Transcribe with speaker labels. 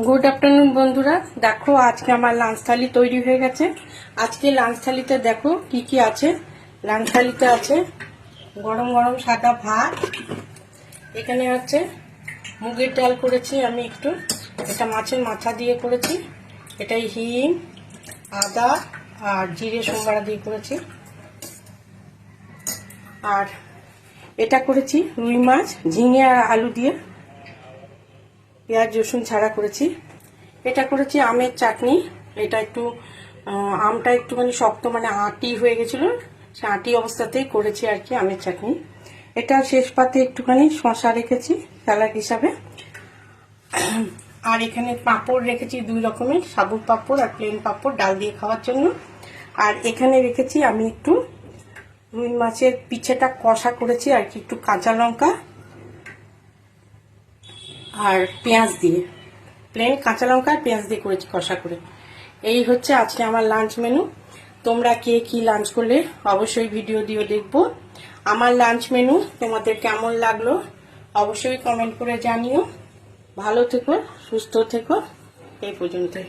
Speaker 1: Good afternoon বন্ধুরা, দেখো আজকে আমার লাঞ্চ থালি তৈরি হয়ে গেছে। আজকে লাঞ্চ থালিতে দেখো কি কি আছে। লাঞ্চ থালিতে আছে গরম গরম সাদা ভাত, এখানে আছে মুগের ডাল করেছি আমি একটু, এটা মাছের মাথা দিয়ে করেছি, এটাই হিং আদা আর জিরে সোমবারা দিয়ে করেছি। আর এটা করেছি রুই মাছ ঝিঙে আর আলু দিয়ে, পেঁয়াজ রসুন ছাড়া করেছি। এটা করেছি আমের চাটনি, এটা একটু আমটা একটুখানি শক্ত মানে আটি হয়ে গেছিলো, সে আটি অবস্থাতেই করেছি আর কি আমের চাটনি। এটা শেষ পাতে একটুখানি শসা রেখেছি স্যালাড হিসাবে। আর এখানে পাঁপড় রেখেছি দুই রকমের, সাবুর পাঁপড় আর প্লেন পাঁপড় ডাল দিয়ে খাওয়ার জন্য। আর এখানে রেখেছি আমি একটু রুই মাছের পিছেটা কষা করেছি আর কি, একটু কাঁচা লঙ্কা আর পেঁয়াজ দিয়ে, প্লেন কাঁচা লঙ্কা আর পেঁয়াজ দিয়ে করেছি কষা করে। এই হচ্ছে আজকে আমার লাঞ্চ মেনু। তোমরা কে কি লাঞ্চ করলে অবশ্যই ভিডিও দিয়ে দেখবো। আমার লাঞ্চ মেনু তোমাদের কেমন লাগলো অবশ্যই কমেন্ট করে জানিও। ভালো থেকো, সুস্থ থেকো, এই পর্যন্তই।